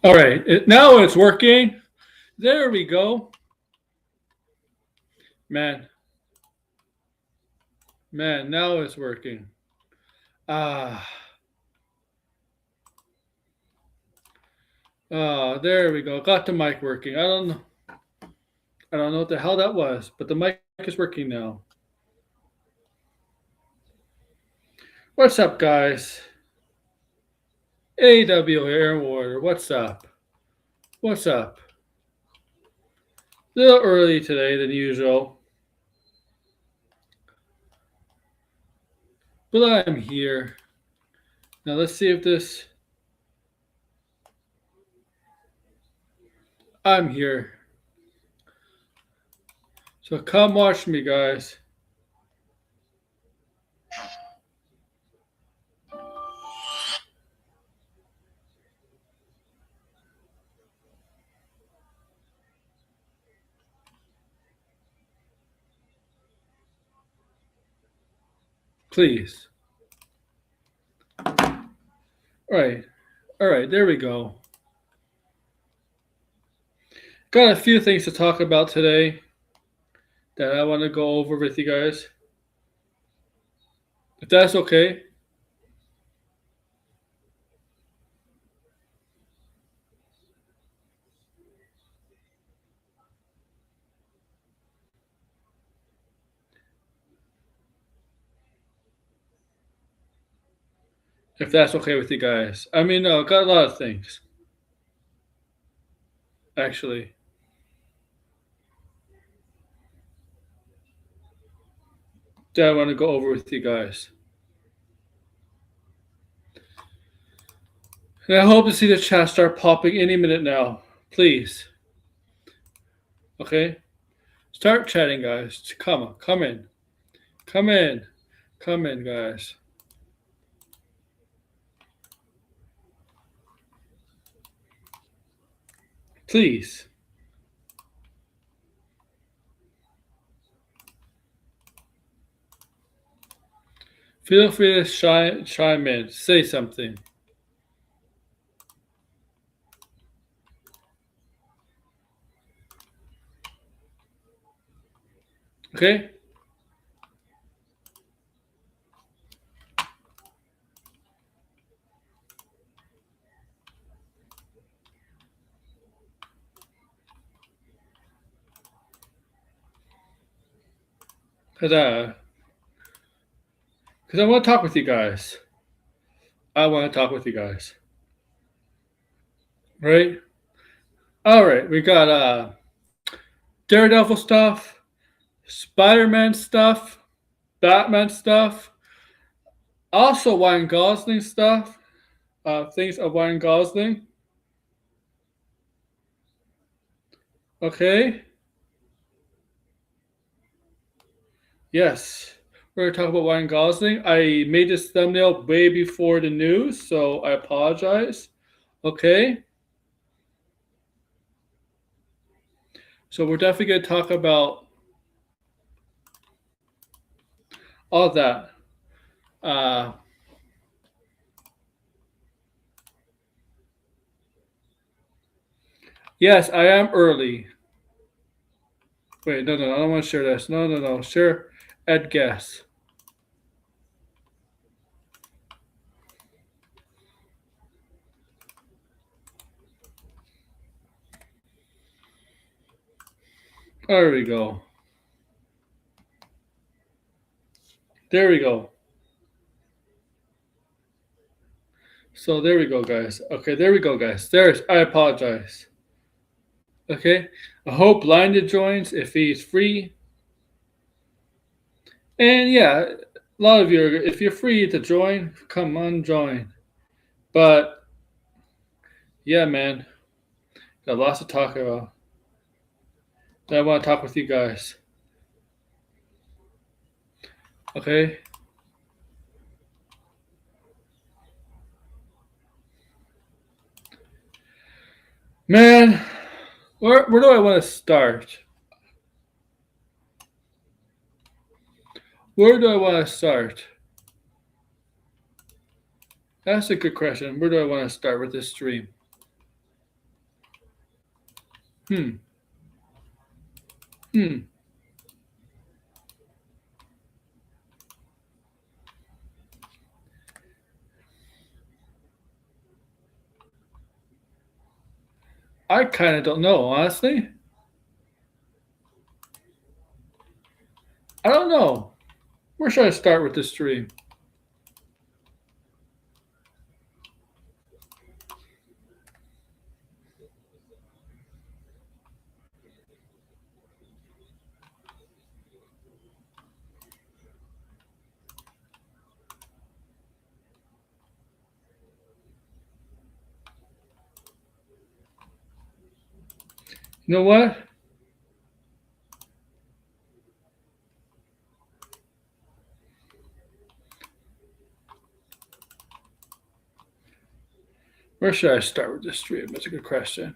All right, now it's working. There we go. Man, man, now it's working. Ah, there we go. Got the mic working. I don't know what the hell that was, but the mic is working now. What's up, guys? AW Air Warrior. What's up? What's up? A little early today than usual, but I'm here. Now let's see if this. I'm here. So come watch me, guys. Please. All right. All right, there we go. Got a few things to talk about today that I want to go over with you guys. If that's okay. If that's okay with you guys. I mean, no, got a lot of things. Actually. That I want to go over with you guys. And I hope to see the chat start popping any minute now. Please. Okay? Start chatting, guys. Come on. Come in. Come in. Come in, guys. Please. Feel free to chime in. Say something. Okay? Because I want to talk with you guys. I want to talk with you guys. Right? All right. We got Daredevil stuff, Spider-Man stuff, Batman stuff, also Ryan Gosling stuff, things of Ryan Gosling. Okay. Yes. We're going to talk about Ryan Gosling. I made this thumbnail way before the news, so I apologize. Okay. So we're definitely going to talk about all that. Yes, I am early. Wait, no, I don't want to share this. No. Share Ed Guess. There we go. There we go. So there we go, guys. Okay, there we go, guys. I apologize. Okay, I hope Blinded joins if he's free. And yeah, a lot of you, if you're free to join, come on, join. But yeah, man, got lots to talk about. I want to talk with you guys. Okay. Man, where do I want to start? Where do I want to start? That's a good question. Where do I want to start with this stream? Hmm. Hmm. I kind of don't know, honestly. I don't know. Where should I start with this stream? You know what? Where should I start with this stream? That's a good question.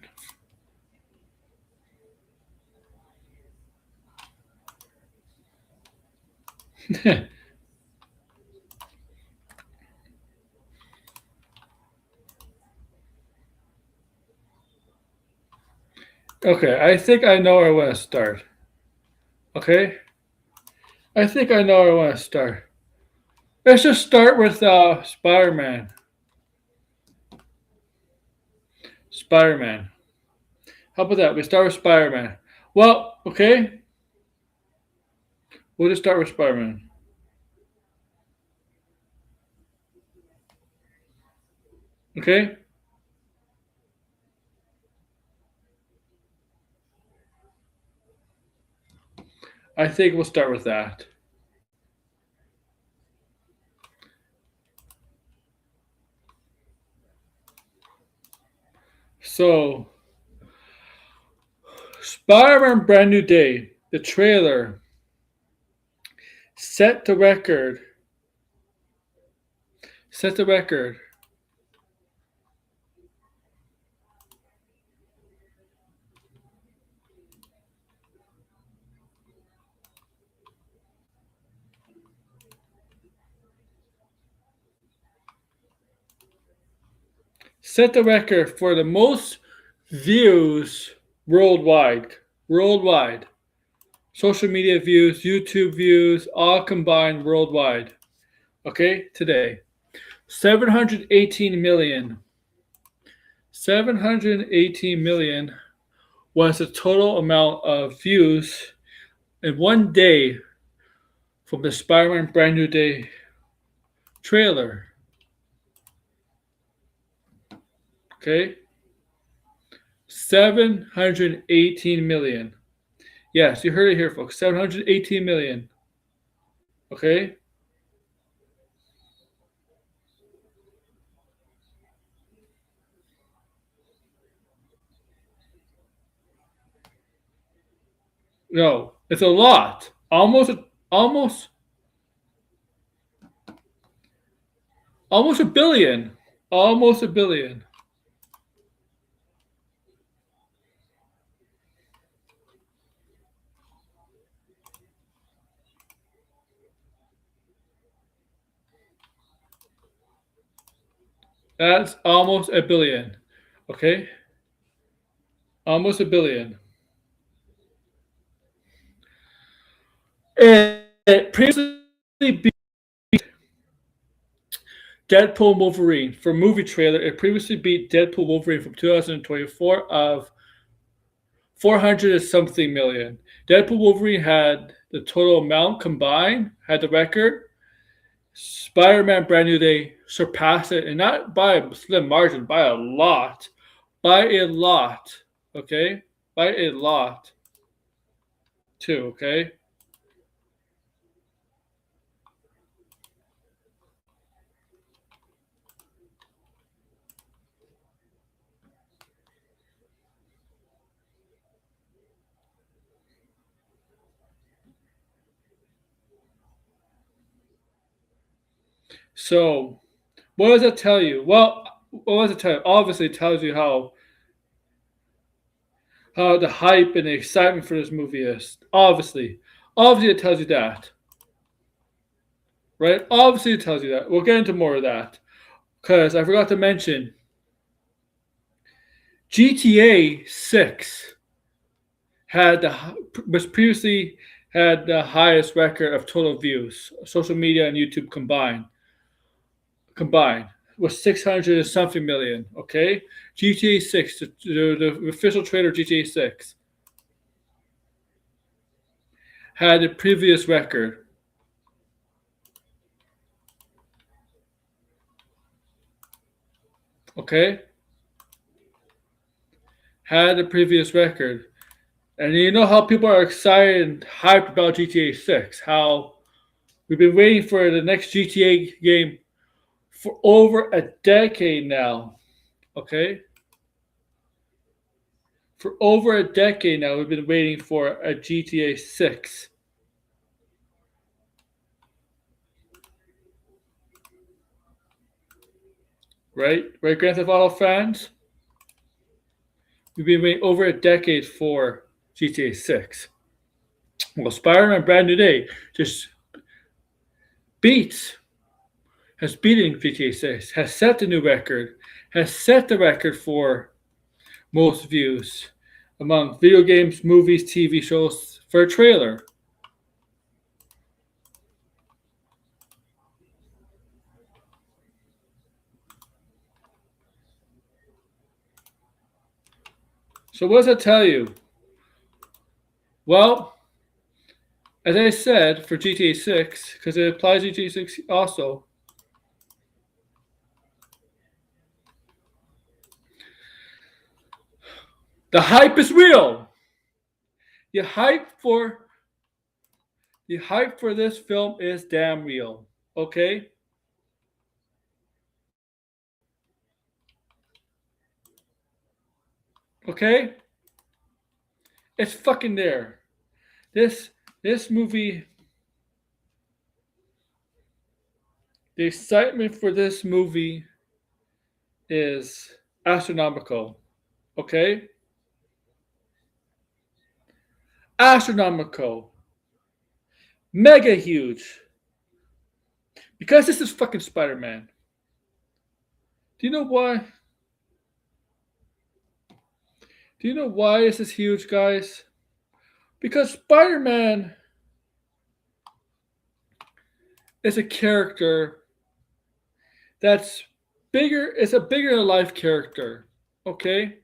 Okay, I think I know where I want to start. Okay? I think I know where I want to start. Let's just start with Spider Man. Spider Man. How about that? We start with Spider Man. Well, okay. We'll just start with Spider Man. Okay? I think we'll start with that. So, Spider Man Brand New Day, the trailer, set the record. Set the record. Set the record for the most views worldwide. Worldwide. Social media views, YouTube views, all combined worldwide. Okay, today. 718 million. 718 million was the total amount of views in one day from the Spider-Man Brand New Day trailer. Okay? 718 million. Yes, you heard it here, folks. 718 million. Okay? No, it's a lot. Almost, almost a billion. Almost a billion. That's almost a billion. Okay? Almost a billion. It previously beat Deadpool Wolverine for movie trailer. It previously beat Deadpool Wolverine from 2024 of 400 and something million. Deadpool Wolverine had the total amount combined, had the record. Spider-Man Brand New Day surpassed it, and not by a slim margin, by a lot. By a lot. Okay? By a lot. Too, okay? So, what does that tell you? Well, what does it tell you? Obviously, it tells you how the hype and the excitement for this movie is. Obviously, it tells you that, right? Obviously, it tells you that. We'll get into more of that because I forgot to mention GTA 6. had was previously had the highest record of total views, social media and YouTube combined was 600 and something million. Okay, GTA 6, the official trailer of GTA 6 had the previous record. Okay, had the previous record. And you know how people are excited and hyped about GTA 6, how we've been waiting for the next GTA game for over a decade now. Okay? For over a decade now, we've been waiting for a GTA 6. Right? Right, Grand Theft Auto fans? We've been waiting over a decade for GTA 6. Well, Spider-Man Brand New Day just beats, has beaten GTA 6, has set the new record, has set the record for most views among video games, movies, TV shows for a trailer. So what does that tell you? Well, as I said, for GTA 6, because it applies to GTA 6 also, the hype is real. The hype for the hype for this film is damn real. Okay? Okay? It's fucking there. This this movie, the excitement for this movie is astronomical. Okay? Astronomical. Mega huge. Because this is fucking Spider-Man. Do you know why? Do you know why this is huge, guys? Because Spider-Man is a character that's bigger, it's a bigger than life character. Okay?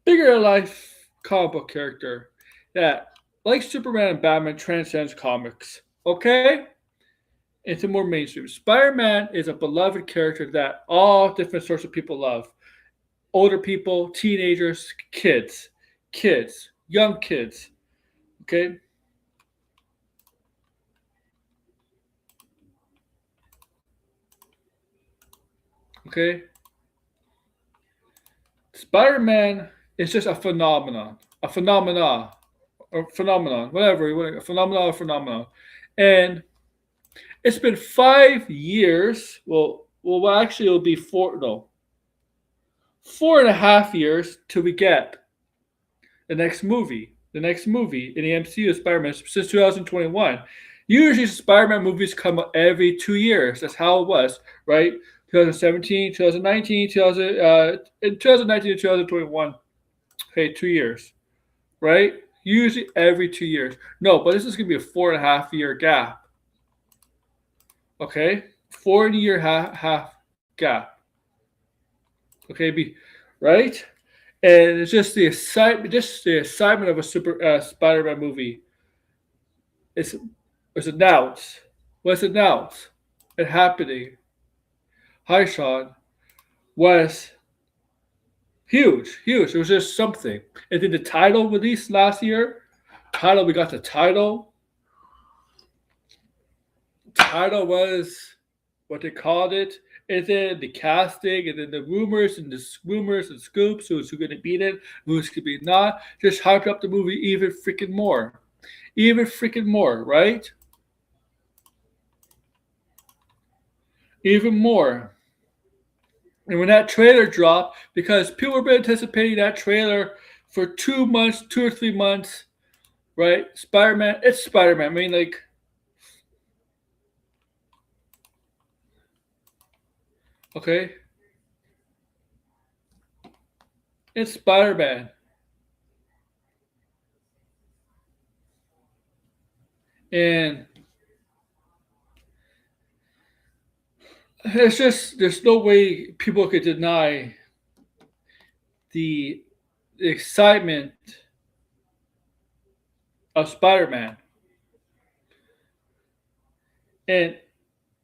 Bigger than life comic book character that, like Superman and Batman, transcends comics. Okay? Into more mainstream. Spider-Man is a beloved character that all different sorts of people love. Older people, teenagers, kids, young kids. Okay? Okay? Spider-Man is just a phenomenon. A phenomena. Or phenomenon. Whatever. A phenomenon or phenomenon. And it's been 5 years. Well, actually, it'll be 4.5 years till we get the next movie. The next movie in the MCU of Spider-Man since 2021. Usually, Spider-Man movies come out every 2 years. That's how it was, right? 2017, 2019, 2019 to 2021. Okay, 2 years, right? Usually every 2 years. No, but this is going to be a 4.5 year gap. Okay, 40-year half gap. Okay, right, and it's just the excitement of a super Spider-Man movie. It's it's announced. Was announced and happening. Hi, Sean. Was huge, huge. It was just something. And then the title released last year. We got the title. Title was what they called it. And then the casting, and then the rumors and scoops, who's going to beat it, who's going to be not, just hyped up the movie even freaking more. Even freaking more, right? Even more. And when that trailer dropped, because people have been anticipating that trailer for 2 months, 2 or 3 months, right? Spider-Man, it's Spider-Man. I mean, like, okay, it's Spider-Man. And it's just there's no way people could deny the excitement of Spider-Man. And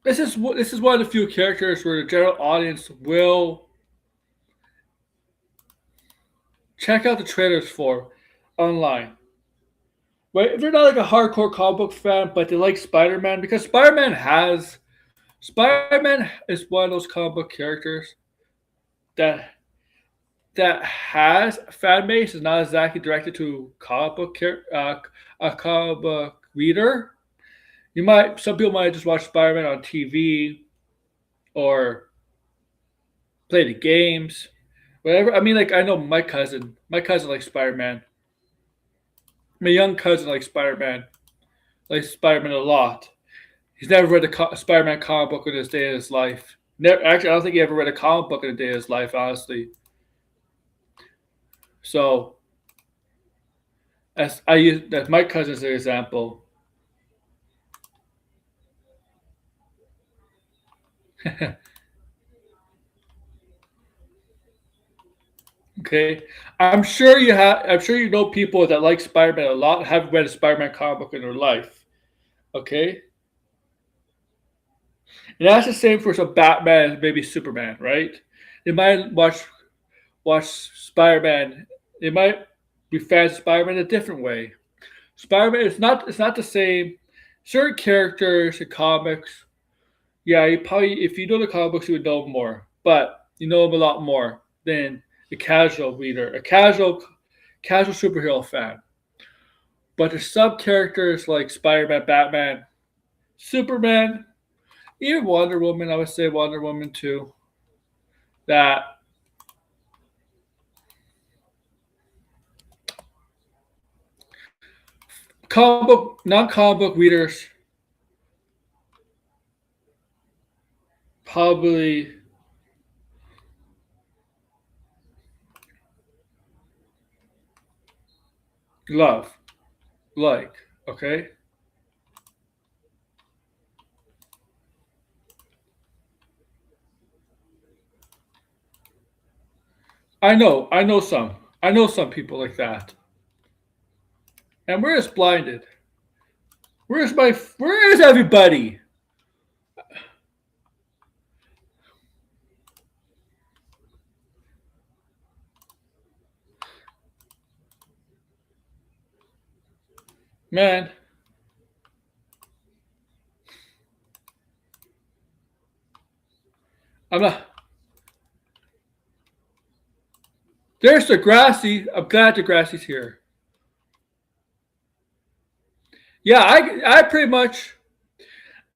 this is one of the few characters where the general audience will check out the trailers for online. Right? If they're not like a hardcore comic book fan, but they like Spider-Man, because Spider-Man is one of those comic book characters that has a fan base. Is not exactly directed to a comic book reader. Some people might just watch Spider-Man on TV or play the games, whatever. I mean, like I know my cousin likes Spider-Man. My young cousin likes Spider-Man a lot. He's never read a Spider-Man comic book in his day of his life. Never, actually, I don't think he ever read a comic book in a day of his life, honestly. So, that's my cousin as an example. Okay, I'm sure you know people that like Spider-Man a lot, haven't read a Spider-Man comic book in their life. Okay, and that's the same for some Batman, and maybe Superman, right? They might watch Spider-Man. They might be fans of Spider-Man in a different way. Spider-Man it's not the same. Certain characters in comics, yeah, you probably if you know the comic books, you would know them more. But you know them a lot more than a casual reader, a casual superhero fan. But there's some characters like Spider-Man, Batman, Superman, even Wonder Woman. I would say Wonder Woman too. That non-comic book readers probably love, like. Okay, I know some people like that, and we're just blinded. Where is everybody, man? I'm not. There's Degrassi. I'm glad Degrassi's here. Yeah, I pretty much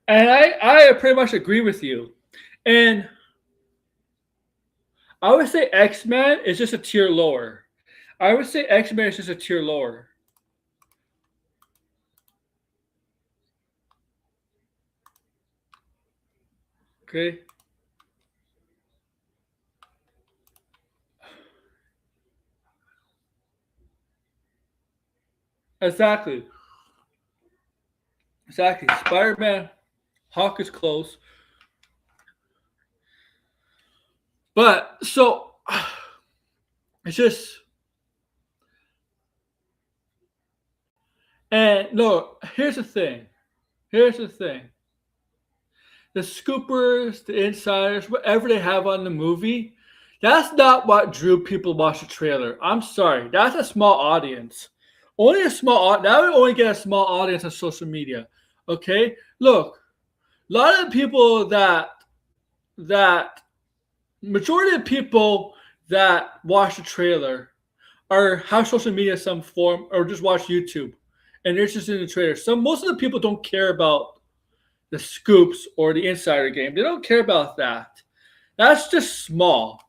and I pretty much agree with you. And I would say X Men is just a tier lower. I would say X Men is just a tier lower. Okay, exactly, exactly. Spider Man, Hawk is close, but so it's just and no. Here's the thing. Here's the thing. The scoopers, the insiders, whatever they have on the movie, that's not what drew people to watch the trailer. I'm sorry, that's a small audience. Only a small that would only get a small audience on social media. Okay, look, a lot of the people that majority of people that watch the trailer are have social media in some form or just watch YouTube and they're just in the trailer. Most of the people don't care about the scoops or the insider game. They don't care about that. That's just small.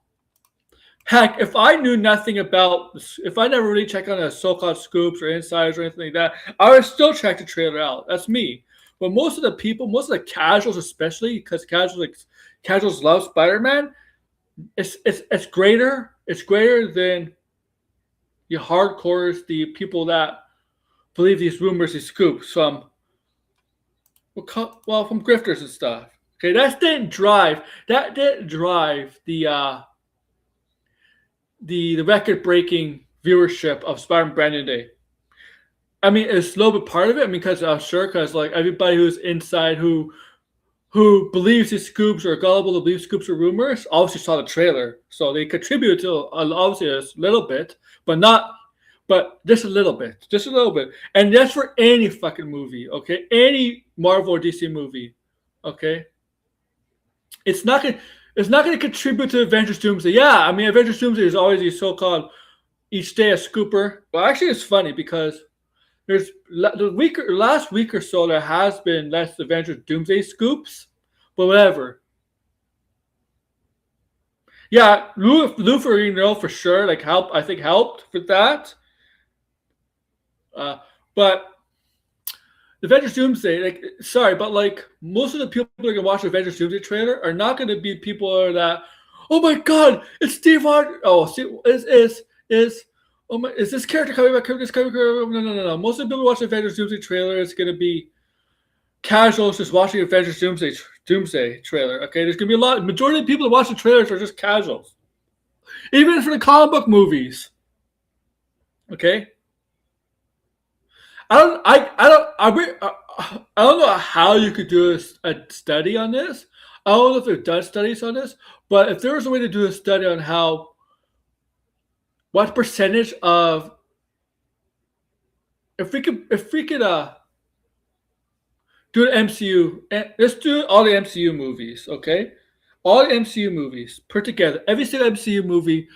Heck, if I knew nothing about, if I never really checked on the so-called scoops or insiders or anything like that, I would still check the trailer out. That's me. But most of the people, most of the casuals, especially because casuals love Spider-Man, it's greater. It's greater than the hardcores, the people that believe these rumors, these scoops from Well, from grifters and stuff. Okay, that didn't drive the record breaking viewership of Spider-Man Brand New Day. I mean, it's a little bit part of it. I mean, because I'm sure, because like everybody who's inside who believes these scoops or gullible to believe scoops or rumors obviously saw the trailer, so they contribute to obviously a little bit, but not, but just a little bit, and that's for any fucking movie, okay, any Marvel or DC movie, okay, it's not gonna it's not gonna contribute to Avengers Doomsday. Yeah, I mean Avengers Doomsday is always the so-called each day a scooper, but actually it's funny because there's last week or so there has been less Avengers Doomsday scoops, but whatever. Yeah, Lou Ferrigno for sure, like helped with that. But Avengers Doomsday, like sorry, but like most of the people that are gonna watch the Avengers Doomsday trailer are not gonna be people that, oh my god, it's Steve Harvey. Oh, see, is oh my, is this character coming back? This character? No. Most of the people watching the Avengers Doomsday trailer is gonna be casuals just watching Avengers Doomsday trailer. Okay, there's gonna be a lot. Majority of people that watch the trailers are just casuals, even for the comic book movies. Okay, I don't know how you could do a study on this. I don't know if they've done studies on this, but if there was a way to do a study on how what percentage of if we could do an MCU. Let's do all the MCU movies, okay? All the MCU movies put together, every single MCU movie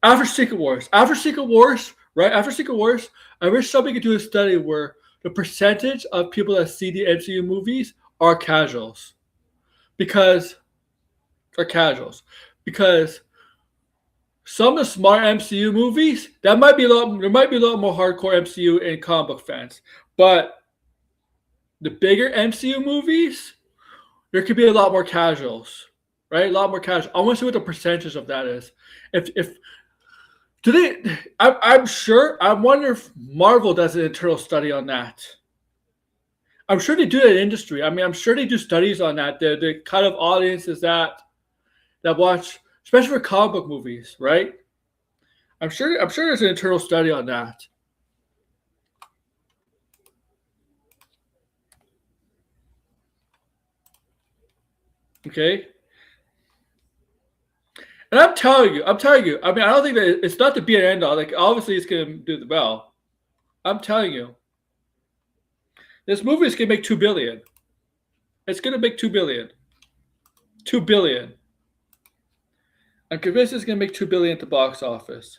after Secret Wars. After Secret Wars, right? After Secret Wars, I wish somebody could do a study where the percentage of people that see the MCU movies are casuals, because because some of the smart MCU movies that might be a lot. There might be a lot more hardcore MCU and comic book fans, but the bigger MCU movies, there could be a lot more casuals, right? A lot more casual. I want to see what the percentage of that is. If do they? I'm sure. I wonder if Marvel does an internal study on that. I'm sure they do that in industry. I mean, I'm sure they do studies on that. The kind of audiences that watch, especially for comic book movies, right? I'm sure. I'm sure there's an internal study on that. Okay. And I'm telling you. I mean, I don't think that it's not to be an end all. Like, obviously, it's gonna do the well. I'm telling you, this movie is gonna make 2 billion. It's gonna make 2 billion. 2 billion. I'm convinced it's gonna make 2 billion at the box office.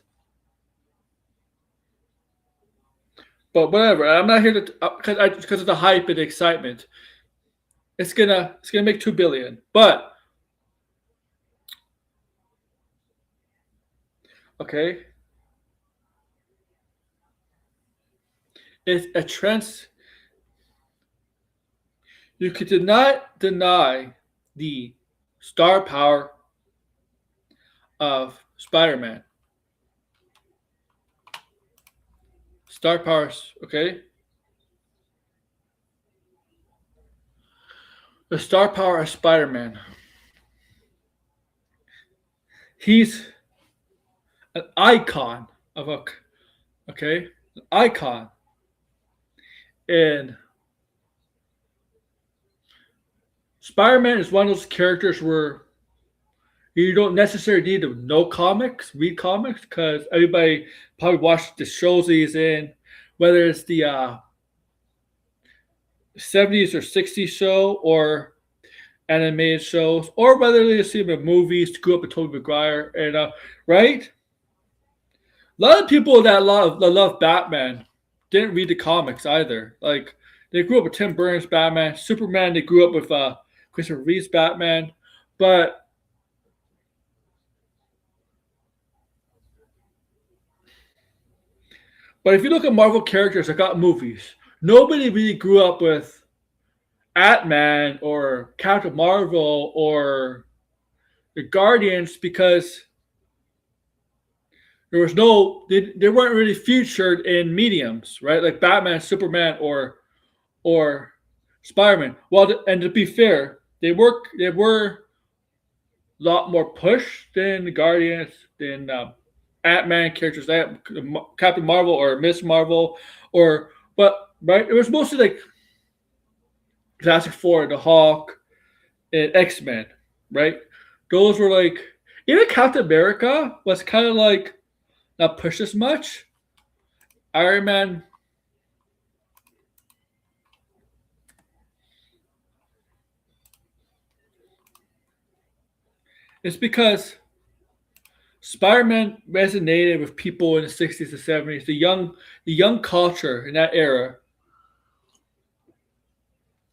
But whatever. I'm not here to because of the hype and the excitement. It's gonna make 2 billion. But okay, it's a trend. You could not deny the star power of Spider-Man. Star powers, okay? The star power of Spider-Man. He's an icon of a, okay? An icon. And Spider-Man is one of those characters where you don't necessarily need to know comics, read comics, because everybody probably watched the shows he's in, whether it's the 70s or 60s show or animated shows, or whether they see him in movies, grew up with Tobey Maguire, and right? A lot of people that love Batman didn't read the comics either. Like they grew up with Tim Burton's Batman, Superman. They grew up with Christopher Reeve's Batman, but if you look at Marvel characters that got movies, nobody really grew up with Ant-Man or Captain Marvel or the Guardians because they weren't really featured in mediums, right? Like Batman, Superman, or Spider-Man. Well, and to be fair, they were a lot more push than the Guardians, than Ant-Man characters, that Captain Marvel or Miss Marvel, or but right, it was mostly like Fantastic Four, the Hulk, and X-Men, right? Those were like even Captain America was kind of like not pushed as much. Iron Man, it's because Spider-Man resonated with people in the '60s and '70s, the young culture in that era.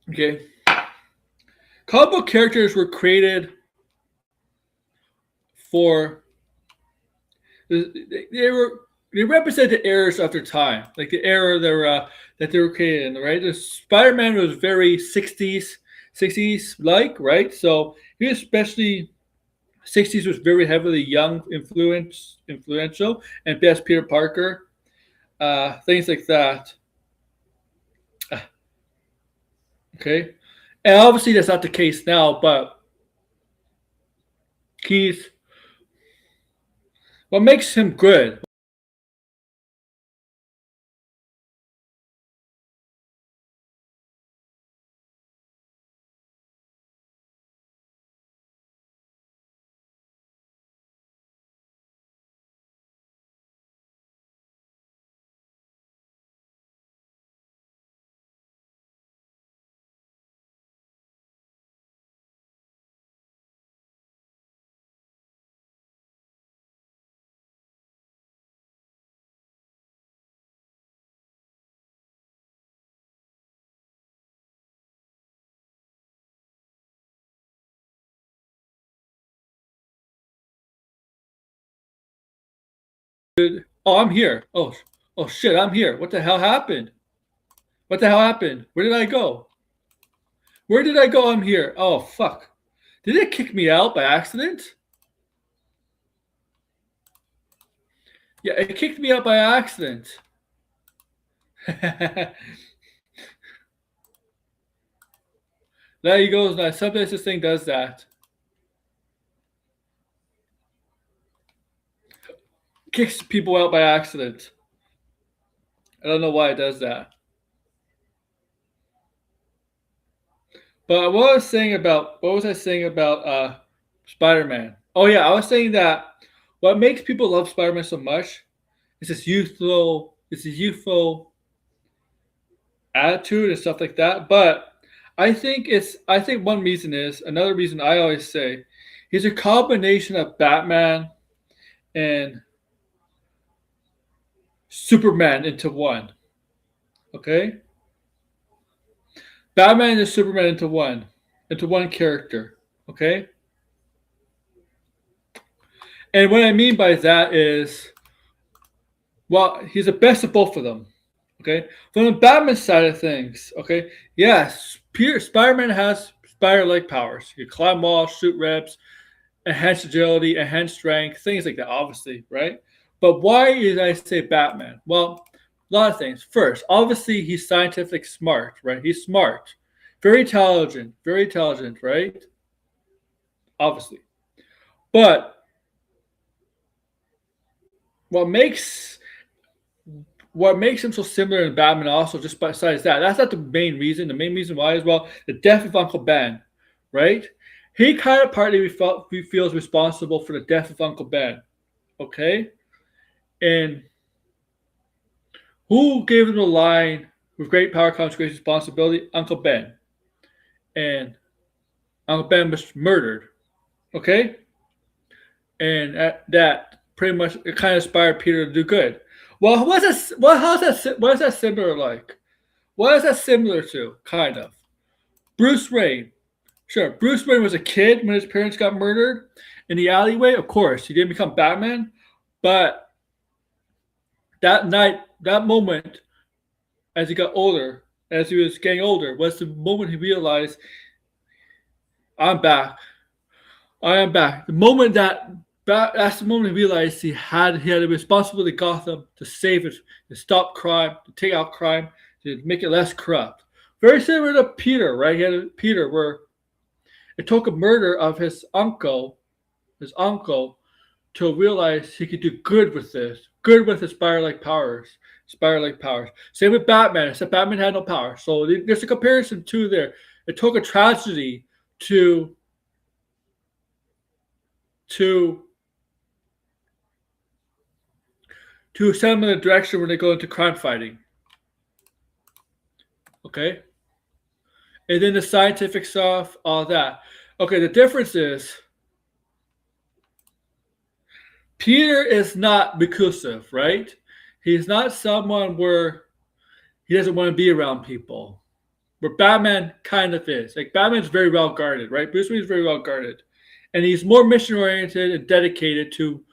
Okay, comic book characters were created for they represent the eras of their time, like the era that they were created in. Right, the Spider-Man was very '60s like, right? So he especially '60s was very heavily young influential, and best Peter Parker, things like that. Uh, Okay, and obviously that's not the case now, but he's what makes him good. Oh, I'm here. Oh shit, I'm here. What the hell happened? What the hell happened? Where did I go? Where did I go? I'm here. Oh fuck. Did it kick me out by accident? Yeah, it kicked me out by accident. There he goes. Now sometimes this thing does that. Kicks people out by accident. I don't know why it does that. But what was I saying about Spider-Man? Oh yeah, I was saying that what makes people love Spider-Man so much is this youthful attitude and stuff like that. But I think one reason is another reason I always say he's a combination of Batman and Superman into one. Okay? Batman and Superman into one character. Okay? And what I mean by that is, well, he's the best of both of them. Okay, from the Batman side of things, okay, yes, Spider-Man has spider-like powers. You can climb walls, shoot webs, enhanced agility, enhanced strength, things like that. Obviously, right? But why did I say Batman? Well, a lot of things. First, obviously, he's scientific smart, right? He's smart, very intelligent, right? Obviously, but what makes what makes him so similar to Batman also, just besides that, that's not the main reason. The main reason why is, well, the death of Uncle Ben, right? He kind of partly he feels responsible for the death of Uncle Ben, okay? And who gave him the line, with great power comes great responsibility? Uncle Ben. And Uncle Ben was murdered, okay? And that pretty much it kind of inspired Peter to do good. Well, what is that similar like? What is that similar to? Kind of. Bruce Wayne. Sure, Bruce Wayne was a kid when his parents got murdered in the alleyway. Of course, he didn't become Batman, but that night, that moment, as he got older, as he was getting older, was the moment he realized, "I'm back. I am back." The moment that's the moment he realized he had a responsibility to Gotham to save it, to stop crime, to take out crime, to make it less corrupt. Very similar to Peter, right? He had Peter, where it took a murder of his uncle, to realize he could do good with this, good with his spider-like powers. Spider-like powers. Same with Batman, except Batman had no power. So there's a comparison too there. It took a tragedy to to to send them in a direction where they go into crime fighting. Okay, and then the scientific stuff, all that. Okay, the difference is Peter is not reclusive, right? He's not someone where he doesn't want to be around people. Where Batman kind of is. Like Batman's very well guarded, right? Bruce Wayne's very well guarded. And he's more mission oriented and dedicated to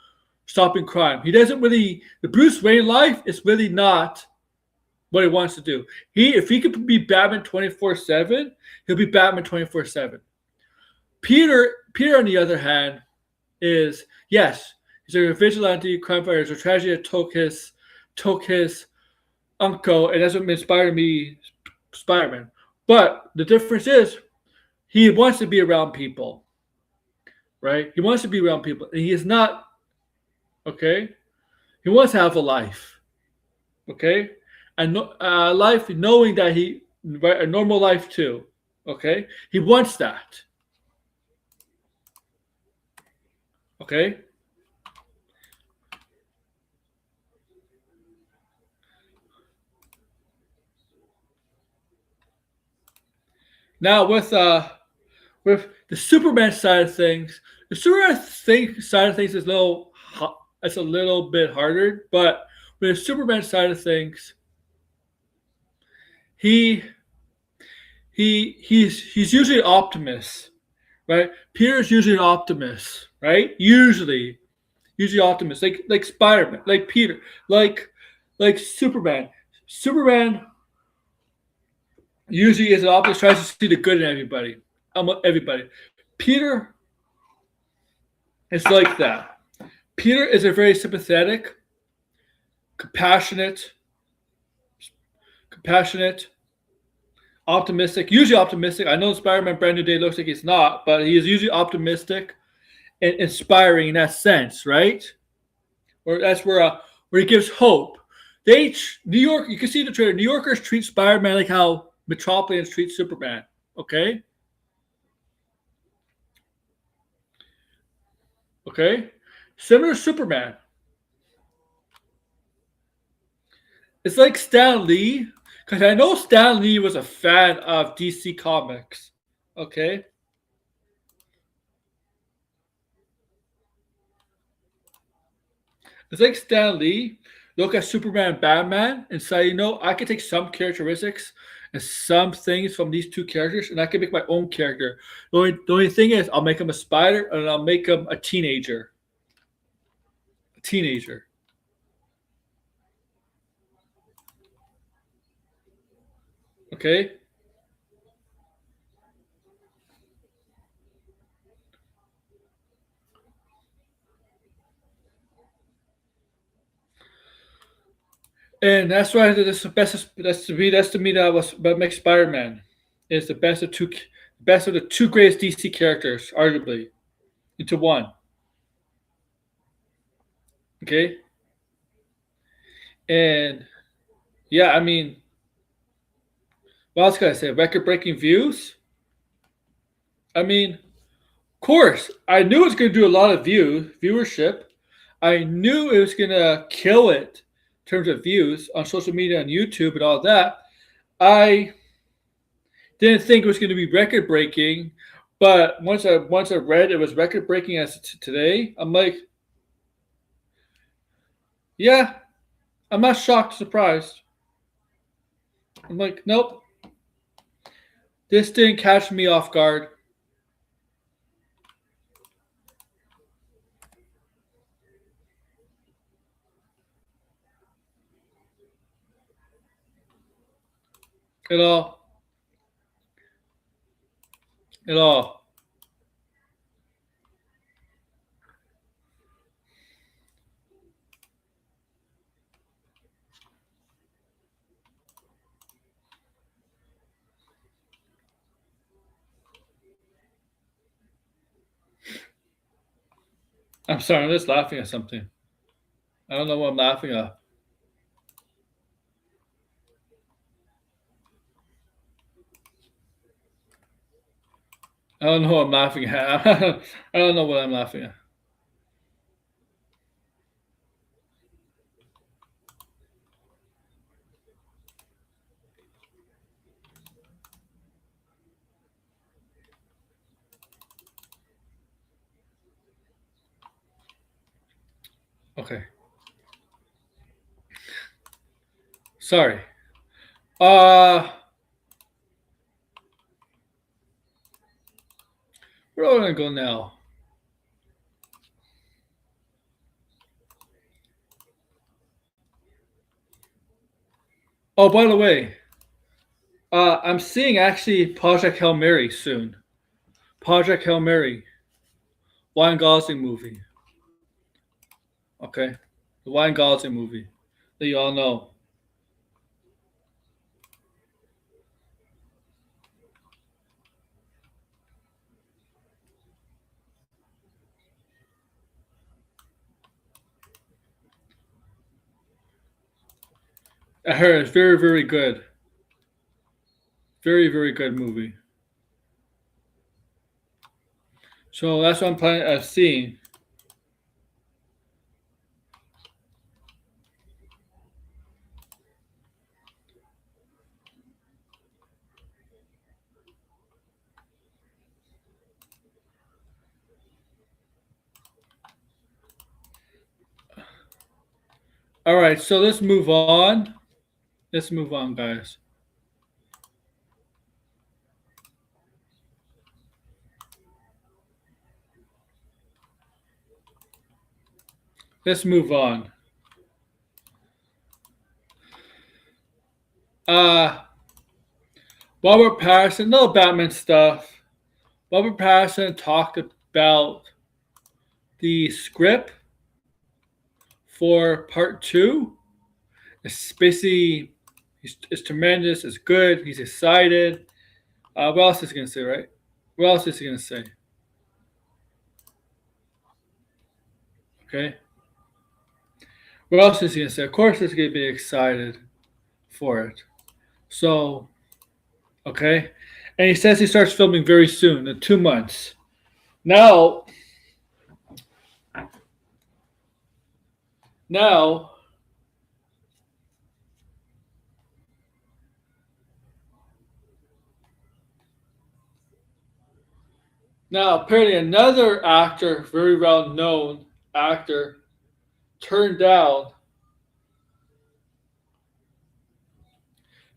stopping crime. He doesn't really the Bruce Wayne life is really not what he wants to do. If he could be Batman 24/7, he'll be Batman 24/7. Peter on the other hand is yes, he's a vigilante crime fighter. It's a tragedy that took his uncle, and that's what inspired me, Spider-Man. But the difference is he wants to be around people, right? He wants to be around people, and he is not okay. He wants to have a life, okay, and life knowing that a normal life too, okay. He wants that, okay. Now with the Superman side of things, the side of things is it's a little bit harder. But with the Superman side of things, he he's usually an optimist, right? Peter's usually an optimist, right? Usually optimist, like Spider-Man, like Peter, like Superman. Superman usually is an optimist, tries to see the good in everybody. Everybody. Peter is like that. Peter is a very sympathetic, compassionate, compassionate, optimistic, usually optimistic. I know Spider-Man Brand New Day looks like he's not, but he is usually optimistic and inspiring in that sense, right? Or that's where he gives hope. New York, you can see the trailer. New Yorkers treat Spider-Man like how Metropolitans treat Superman. Okay? Okay? Similar to Superman. It's like Stan Lee, because I know Stan Lee was a fan of DC Comics. Okay? It's like Stan Lee look at Superman and Batman and say, I could take some characteristics and some things from these two characters and I can make my own character. The only thing is I'll make him a spider and I'll make him a teenager. A teenager. Okay? And that's why that's the best. That's to me that makes Spider-Man is the best of the two greatest DC characters, arguably, into one. Okay, and yeah, I mean, what else can I say? Record-breaking views. I mean, of course, I knew it was going to do a lot of viewership. I knew it was going to kill it in terms of views on social media, on YouTube, and all that. I didn't think it was going to be record breaking, but once I read it was record breaking as today, I'm like, yeah, I'm not shocked, surprised. I'm like, nope, this didn't catch me off guard at all, at all. I'm sorry, I'm just laughing at something. I don't know what I'm laughing at. I don't know what I'm laughing at. I don't know what I'm laughing at. Okay. Sorry. Uh where am I gonna go now? Oh, by the way, I'm seeing actually Project Hail Mary soon. Project Hail Mary, Ryan Gosling movie. Okay, the Ryan Gosling movie that you all know. I heard it's very, very good. Very, very good movie. So that's what I'm planning on seeing. All right, so let's move on. Let's move on, guys. Let's move on. Uh, Robert Pattinson, no Batman stuff. Robert Pattinson talked about the script for part two. It's basically it's tremendous. It's good. He's excited. What else is he gonna say, right? What else is he gonna say? Okay. What else is he gonna say? Of course, he's gonna be excited for it. So, okay. And he says he starts filming very soon, in 2 months. Now, now, now, apparently another actor, very well known actor, turned down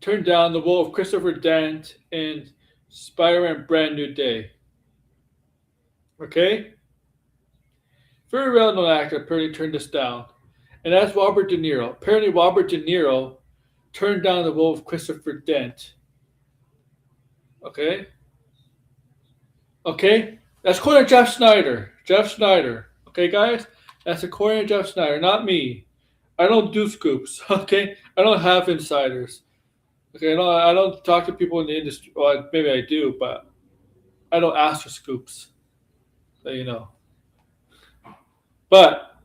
turned down the role of Christopher Dent in Spider-Man: Brand New Day. Okay, very well known actor apparently turned this down, and that's Robert De Niro. Apparently, Robert De Niro turned down the role of Christopher Dent. Okay, okay, that's according to Jeff Snyder. Jeff Snyder. Okay, guys, that's according to Jeff Snyder, not me. I don't do scoops. Okay, I don't have insiders. Okay, I don't talk to people in the industry. Well, maybe I do, but I don't ask for scoops. So, you know. But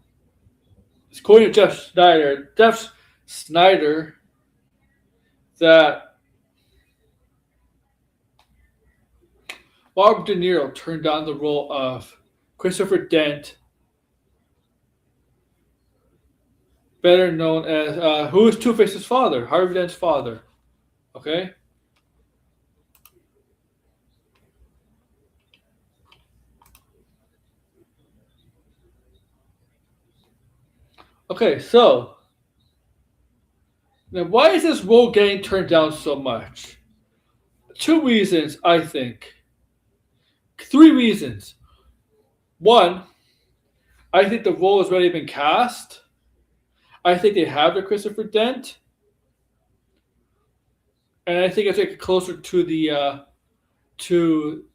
according to Jeff Snyder, that Robert De Niro turned down the role of Christopher Dent, better known as who is Two Face's father, Harvey Dent's father. Okay. Okay, so now why is this role getting turned down so much? Two reasons, I think. Three reasons. One, I think the role has already been cast. I think they have the Christopher Dent, and I think as they get closer to the to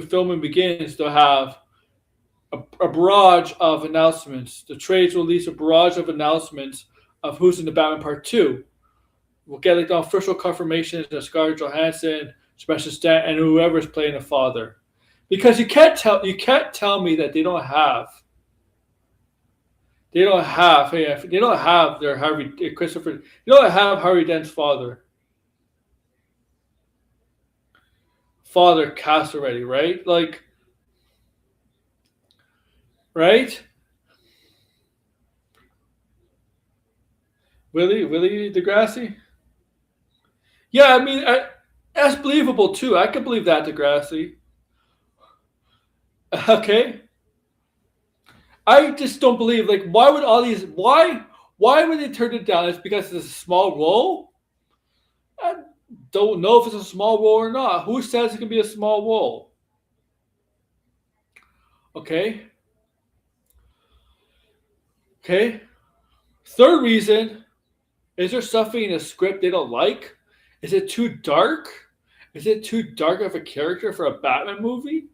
filming begins, they'll have a barrage of announcements. The trades will release a barrage of announcements of who's in the Batman Part Two. We'll get like the official confirmations of Scarlett Johansson, Sebastian Stan, and whoever's playing the father. Because you can't tell me that they don't have their Harvey Christopher they don't have Harvey Dent's father cast already, right? Like, right? Willie Degrassi? Yeah, I mean, that's believable too. I can believe that, Degrassi. Okay, I just don't believe. Like, why would all these? Why would they turn it down? It's because it's a small role. I don't know if it's a small role or not. Who says it can be a small role? Okay, okay. Third reason: is there something in the script they don't like? Is it too dark? Is it too dark of a character for a Batman movie?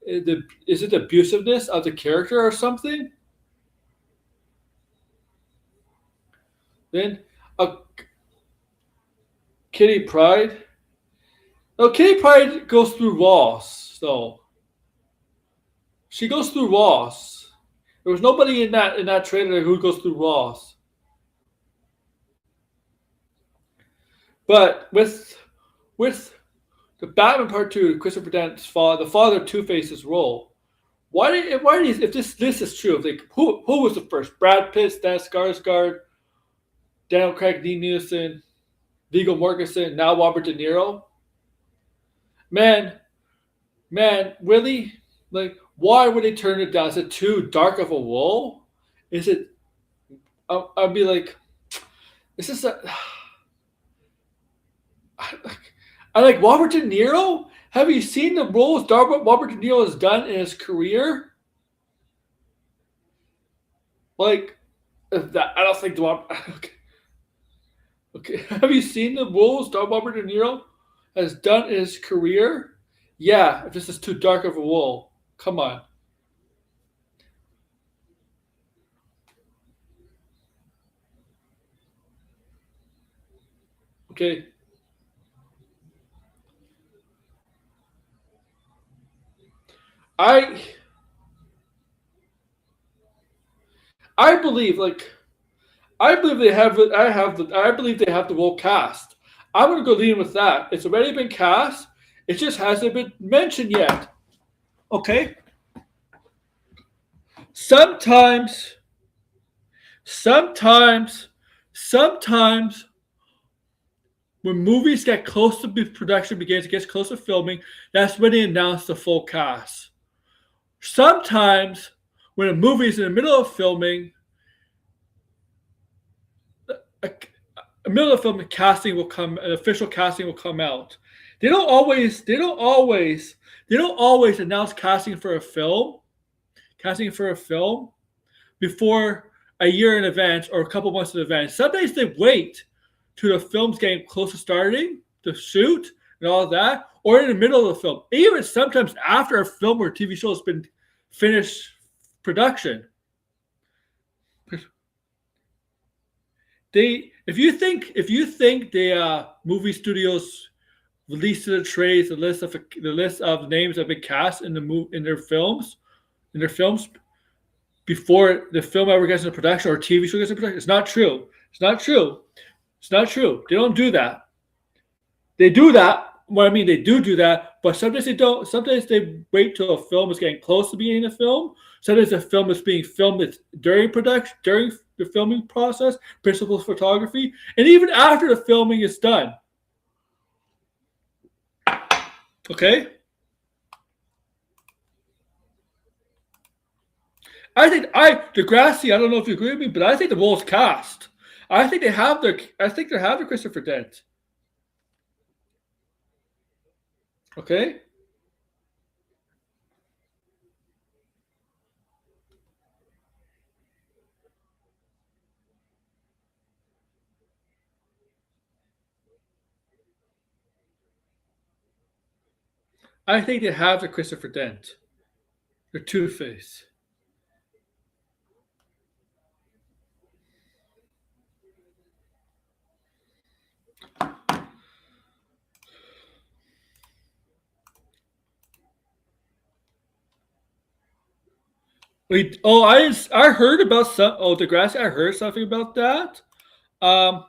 Is it the abusiveness of the character or something? Then, a Kitty Pride. No, Kitty Pride goes through Ross. So she goes through Ross. There was nobody in that trailer who goes through Ross. But with the Batman Part Two, Christopher Dent's father, the father of Two Face's role. Why did if this is true? If like who was the first? Brad Pitt, Stan Skarsgård, Daniel Craig, Dean Nielsen, Viggo Mortensen, now Robert De Niro. Man, man, really? Like, why would they turn it down? Is it too dark of a role? Is it? I'd be like, is this a? I like Robert De Niro. Have you seen the roles Robert De Niro has done in his career? Like, that I don't think the okay, okay. Have you seen the roles Robert De Niro has done in his career? Yeah, if this is too dark of a role, come on. Okay, I I believe like I believe they have. I believe they have the role cast. I'm gonna go lean with that. It's already been cast. It just hasn't been mentioned yet. Okay. Sometimes, sometimes, sometimes, when movies get close to production begins, it gets close to filming. That's when they announce the full cast. Sometimes, when a movie is in the middle of filming, a, a middle of film casting will come, an official casting will come out. They don't always. They don't always. They don't always announce casting for a film before a year in advance or a couple months in advance. Sometimes they wait to the film's getting close to starting to shoot and all of that, or in the middle of the film. Even sometimes after a film or TV show has been finished production. If you think the movie studios release to the trades the list of names that have been cast in their films before the film ever gets into production or TV show gets into production, it's not true. It's not true. It's not true. They don't do that. They do that. Well, I mean, they do that, but sometimes they don't. Sometimes they wait till a film is getting close to being a film. Sometimes the film is being filmed during production, during the filming process, principal photography, and even after the filming is done. Okay, I think Degrassi. I don't know if you agree with me, but I think the role's cast. I think they have their. I think they have the Christopher Dent. Okay, I think they have the Christopher Dent. The Two Face. Wait, oh, I heard about some. Oh, Degrassi. I heard something about that. Um,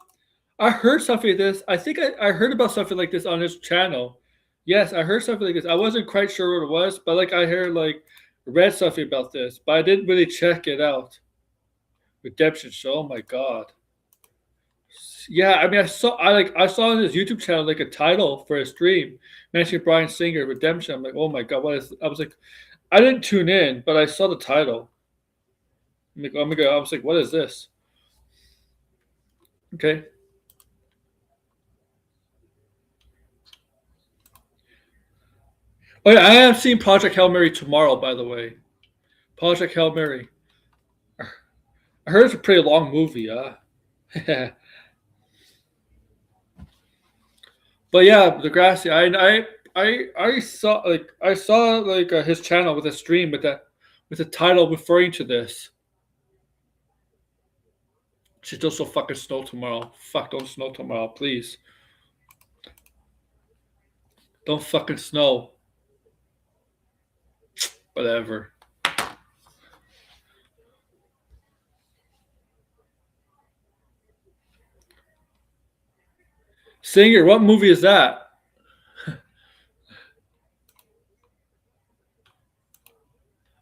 I heard something like this. I think I heard about something like this on his channel. Yes, I heard something like this. I wasn't quite sure what it was, but like I heard like read something about this, but I didn't really check it out. Redemption show. Oh my god. Yeah, I mean, I saw on his YouTube channel like a title for a stream mentioning Brian Singer Redemption. I'm like, oh my god, what is? I was like, I didn't tune in, but I saw the title. I'm like, oh my god, I was like, what is this? Okay. Oh yeah, I am seeing Project Hail Mary tomorrow. By the way, Project Hail Mary. I heard it's a pretty long movie. But yeah, Degrassi. I saw like his channel with a stream with a title referring to this. Should also fucking snow tomorrow. Fuck, don't snow tomorrow, please. Don't fucking snow. Whatever. Singer, what movie is that?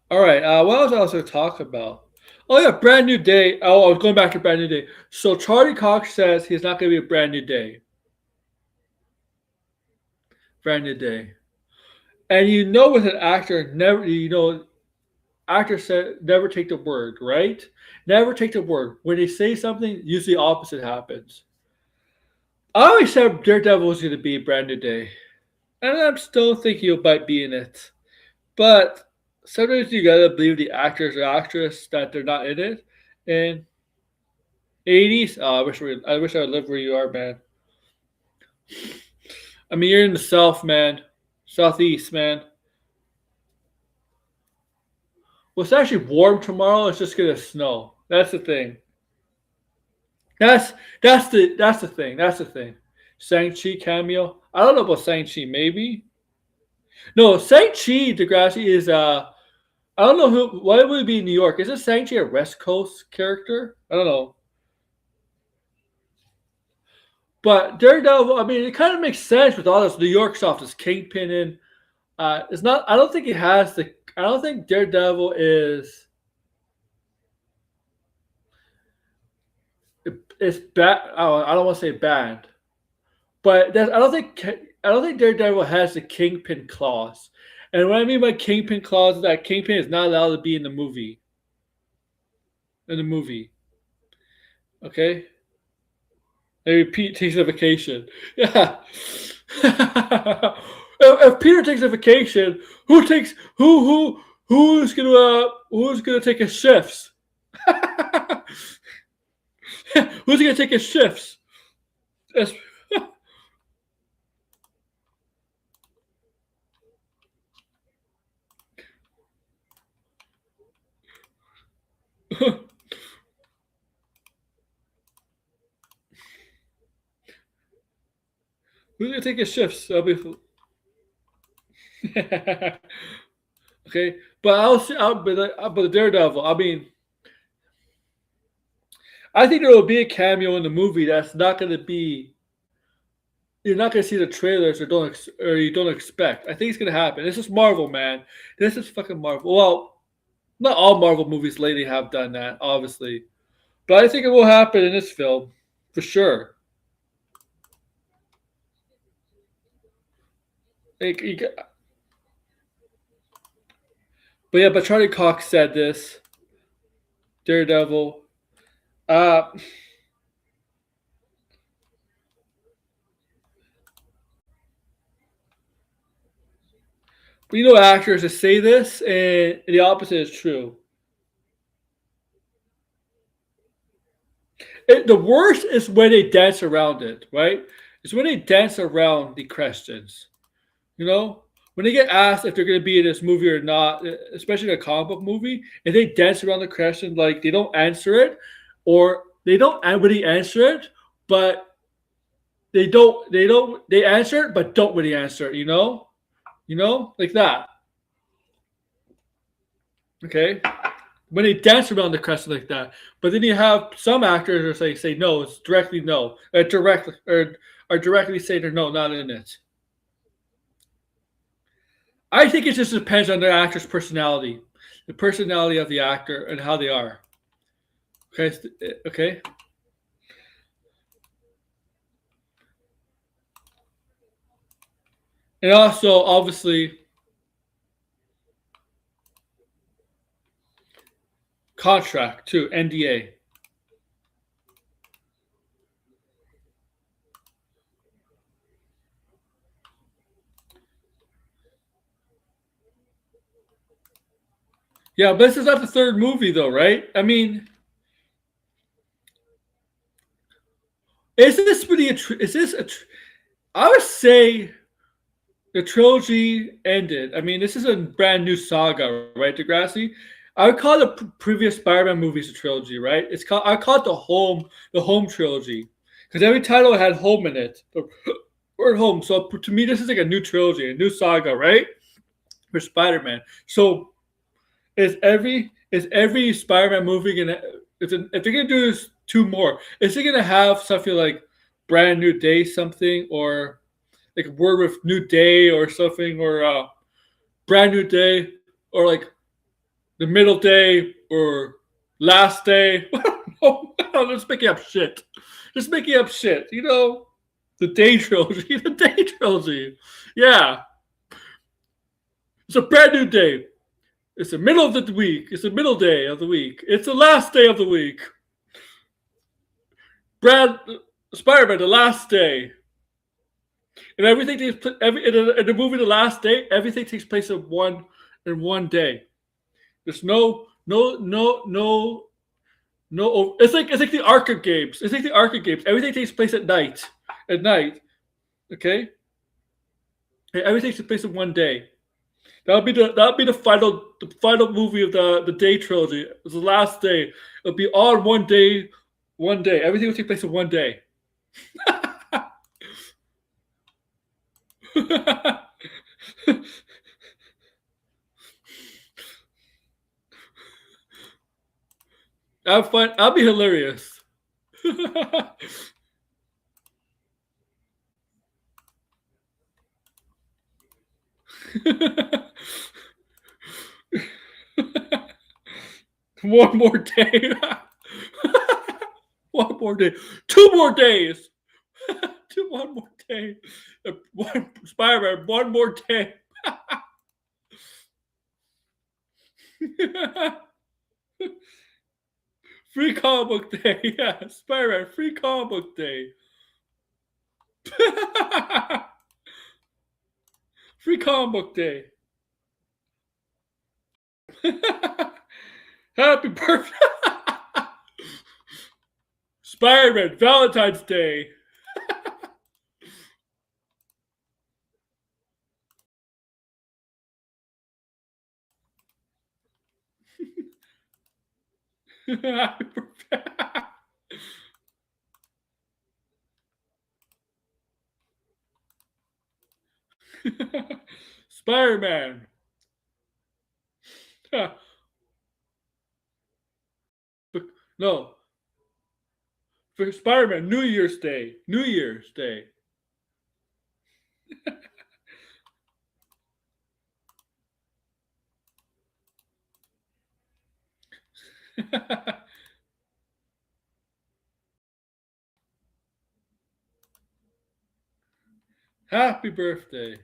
All right. What else I was going to talk about? Oh yeah, Brand New Day. Oh, I was going back to Brand New Day. So Charlie Cox says he's not going to be a Brand New Day. Brand New Day. And you know, with an actor, never actor said never take the word, right? Never take the word. When they say something, usually the opposite happens. I always said Daredevil was going to be a Brand New Day, and I'm still thinking about being it. But sometimes you gotta believe the actors or actress that they're not in it. And 80s, oh, I wish I would live where you are, man. I mean, you're in the south, man, southeast, man. Well, it's actually warm tomorrow. It's just gonna snow. That's the thing. That's that's the thing. That's the thing. Shang-Chi cameo. I don't know about Shang-Chi. Maybe no. Shang-Chi Degrassi is I don't know who. Why would it be in New York? Is it Shang-Chi a West Coast character? I don't know. But Daredevil, I mean, it kind of makes sense with all this New York stuff, this Kingpin in. It's not. I don't think it has the. I don't think Daredevil is. It's bad. I don't want to say bad, but I don't think. I don't think Daredevil has the Kingpin clause. And what I mean by Kingpin clause is that Kingpin is not allowed to be in the movie. In the movie, okay. Maybe Pete takes a vacation. Yeah. If Peter takes a vacation, who's gonna take his shifts? Who's gonna take his shifts? That's- Who's gonna take his shifts? Okay, but but the Daredevil. I mean, I think there will be a cameo in the movie that's not going to be. You're not going to see the trailers or you don't expect. I think it's going to happen. This is Marvel, man. This is fucking Marvel. Well, not all Marvel movies lately have done that, obviously, but I think it will happen in this film for sure. Like, but yeah, but Charlie Cox said this. Daredevil. Uh, but you know, actors that say this, and the opposite is true. The worst is when they dance around it, right? It's when they dance around the questions. You know, when they get asked if they're going to be in this movie or not, especially in a comic book movie, and they dance around the question like they don't answer it, or they don't really answer it, but they answer it but don't really answer it. You know, like that. Okay. when they dance around the crest like that. But then you have some actors who say no, it's directly no, directly or directly say they're no, not in it. I think it just depends on the actor's personality, the personality of the actor, and how they are. Okay, okay. And also, obviously, contract too, NDA. Yeah, but this is not the third movie, though, right? I mean, is this really a? Is this a? I would say the trilogy ended. I mean, this is a brand new saga, right, Degrassi? I would call the previous Spider-Man movies a trilogy, right? It's called I call it the home trilogy, because every title had home in it. The word home. So to me, this is like a new trilogy, a new saga, right? For Spider-Man. So is every Spider-Man movie gonna if they're gonna do this two more, is it gonna have something like brand new day something or like a word with new day or something or brand new day or like the middle day or last day? I'm just making up shit. Just making up shit. The day trilogy. The day trilogy. Yeah. It's a brand new day. It's the middle of the week. It's the middle day of the week. It's the last day of the week. Brad Spider-Man, the last day. And everything takes in the movie The Last Day, everything takes place in one day. There's no. It's like the arcade games. It's like the arcade games. Everything takes place at night. At night, okay. And everything takes place in one day. That'll be the final movie of the day trilogy. It's the last day. It'll be all one day. One day. Everything will take place in one day. I'll fun. I'll be hilarious. One more day. One more day. 2 more days. One more day. One Spider-Man. One more day. Free comic book day. Yeah, Spider-Man. Free comic book day. Free comic book day. Happy birthday. Spider-Man. Valentine's Day. Happy birthday. Spider-Man. No. For Spider-Man, New Year's Day. New Year's Day. Happy birthday.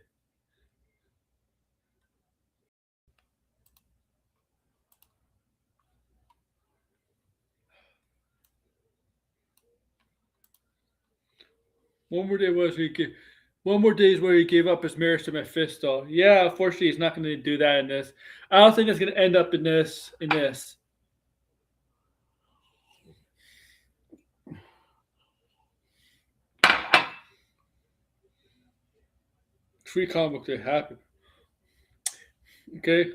One more day was he gave, One more day is where he gave up his marriage to Mephisto. Yeah, unfortunately, he's not going to do that in this. I don't think it's going to end up in this. Free comic book day. Happy. Okay.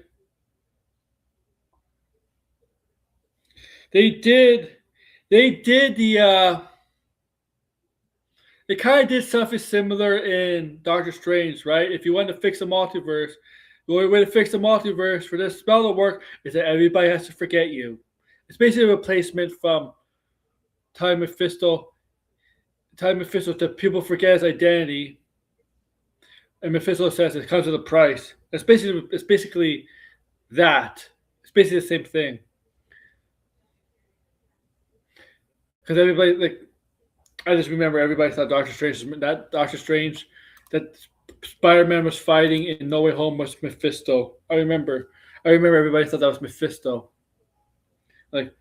They did. They did the. They kind of did something similar in Doctor Strange, right? If you want to fix a multiverse, The only way to fix the multiverse for this spell to work is that everybody has to forget you. It's basically a replacement from Time Mephisto. Time Mephisto to people forget his identity, and Mephisto says it comes with a price. It's basically that. It's basically the same thing. Because everybody I just remember everybody thought Doctor Strange that Spider-Man was fighting in No Way Home was Mephisto. I remember everybody thought that was Mephisto. Like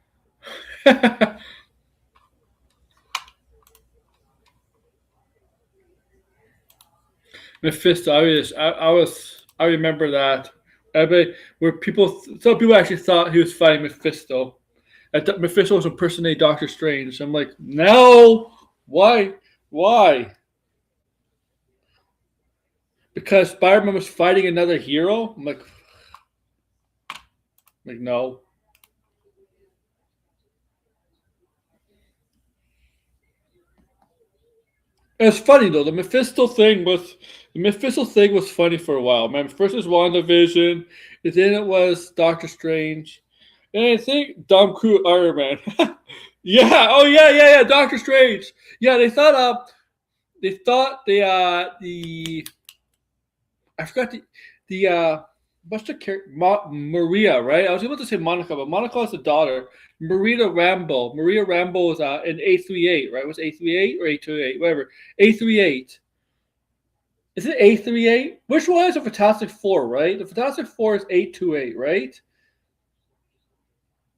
Mephisto. I remember that. Everybody, some people actually thought he was fighting Mephisto. Mephisto was impersonating Doctor Strange. I'm like, no, why, why? Because Spider-Man was fighting another hero. I'm like no. It's funny though. The Mephisto thing was funny for a while. Man, first it was WandaVision, and then it was Doctor Strange, and I think Tom Cruise Iron Man. Yeah. Oh yeah. Doctor Strange. Yeah, they thought the I forgot the what's the character Maria, right? I was able to say Monica, but Monica is the daughter. Maria Rambo. Maria Rambo was in 838, right? Was 838 or 828? Whatever. 838. Is it 838? Which one is the Fantastic Four, right? The Fantastic Four is 828, right?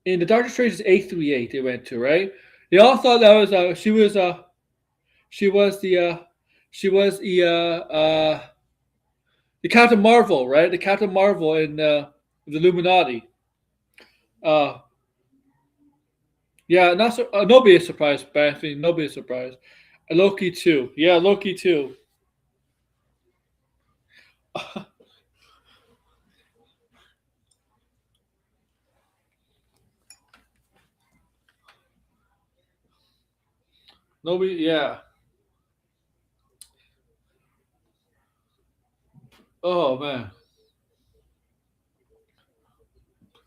And the Doctor Strange is 838 they went to, right? They all thought that was she was the Captain Marvel, right? The Captain Marvel in the Illuminati. Uh, yeah, not so, nobody is surprised, Anthony. Nobody is surprised. Loki too. Yeah, Loki too. Nobody. Yeah. Oh man.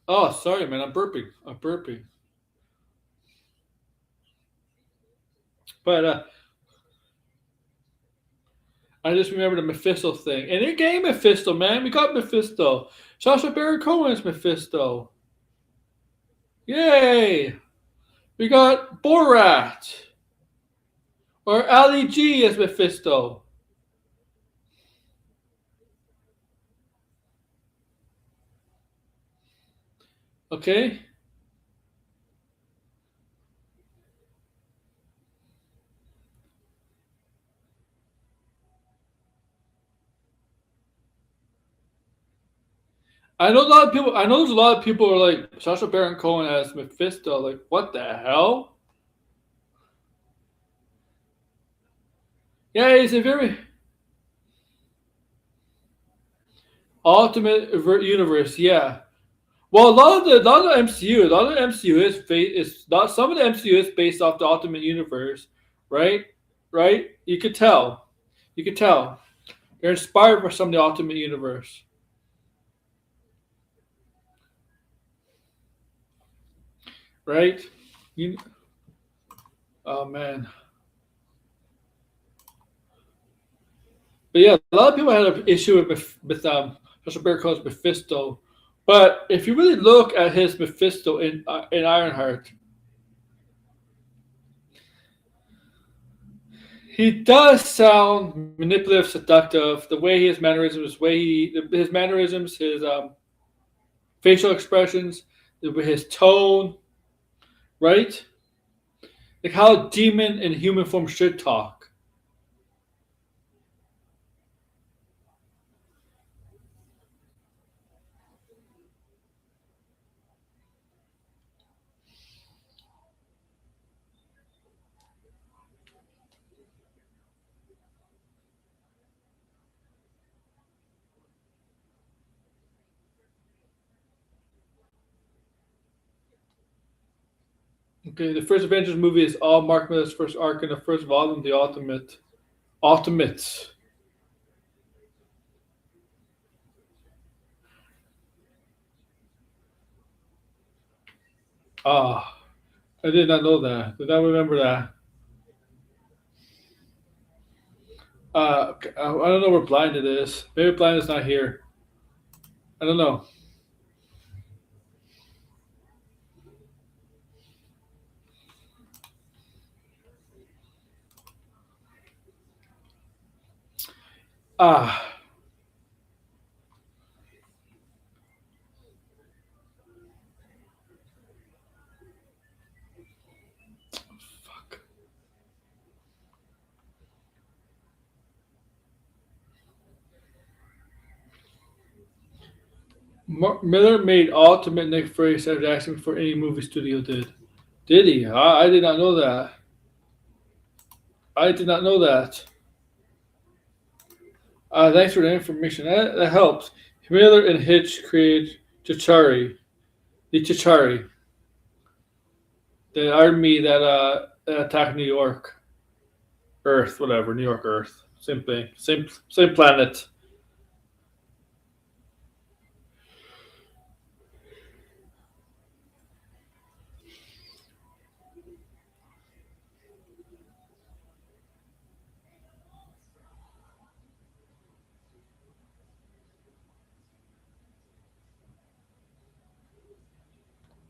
Oh, sorry, man. I'm burping. I'm burping. But I just remember the Mephisto thing. And it gave Mephisto, man. We got Mephisto. Sacha Baron Cohen's Mephisto. Yay! We got Borat. Or Ali G as Mephisto. Okay? I know there's a lot of people who are like Sacha Baron Cohen as Mephisto. Like, what the hell? Yeah, he's a very ultimate universe. Yeah. Well, a lot of the MCU is not some of the MCU is based off the Ultimate Universe, right? Right? You could tell. You could tell. They're inspired by some of the Ultimate Universe, right? You, oh man. But yeah, a lot of people had an issue with Sacha Baron Cohen's Mephisto. But if you really look at his Mephisto in Ironheart, he does sound manipulative, seductive. The way his mannerisms, his facial expressions, his tone, right? Like how a demon in human form should talk. Okay, the first Avengers movie is all Mark Miller's first arc in the first volume, The Ultimates. Ah, I did not know that. Did not remember that. I don't know where Blinded is. Maybe Blinded's not here. I don't know. Ah, fuck. Miller made Ultimate Nick Fury after asking for any movie studio did. Did he? I did not know that. I did not know that. Thanks for the information. That helps. Miller and Hitch created Chachari, the Chachari, the army that attacked New York, Earth, whatever, New York, Earth, same thing, same planet.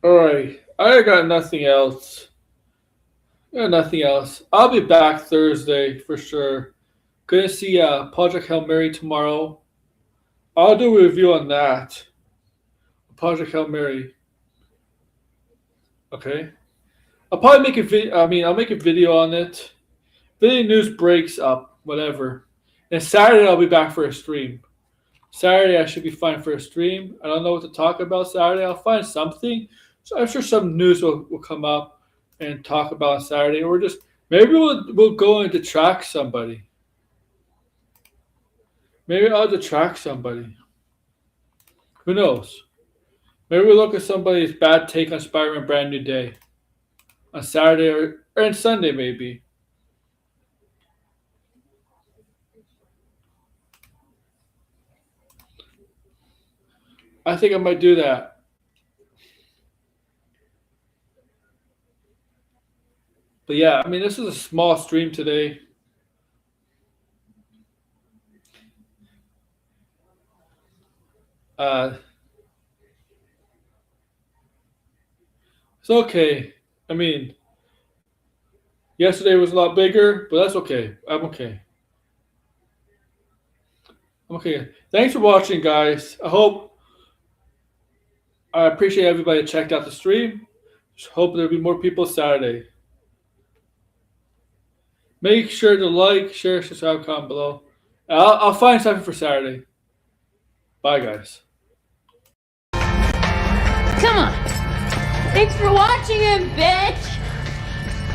All right, I got nothing else. I got nothing else. I'll be back Thursday for sure. Gonna see Project Hail Mary tomorrow. I'll do a review on that. Project Hail Mary. Okay. I'll probably make a video. I mean, I'll make a video on it. If any news breaks up, whatever. And Saturday I'll be back for a stream. Saturday I should be fine for a stream. I don't know what to talk about Saturday. I'll find something. So I'm sure some news will come up and talk about on Saturday. Or just maybe we'll go and detract somebody. Maybe I'll detract somebody. Who knows? Maybe we'll look at somebody's bad take on Spider-Man Brand New Day on Saturday or on Sunday maybe. I think I might do that. But yeah, I mean, this is a small stream today. Uh, it's okay. I mean, yesterday was a lot bigger, but that's okay. I'm okay. I'm okay. Thanks for watching, guys. I appreciate everybody that checked out the stream. Just hope there'll be more people Saturday. Make sure to like, share, subscribe, comment below. I'll find something for Saturday. Bye, guys. Come on. Thanks for watching him, bitch.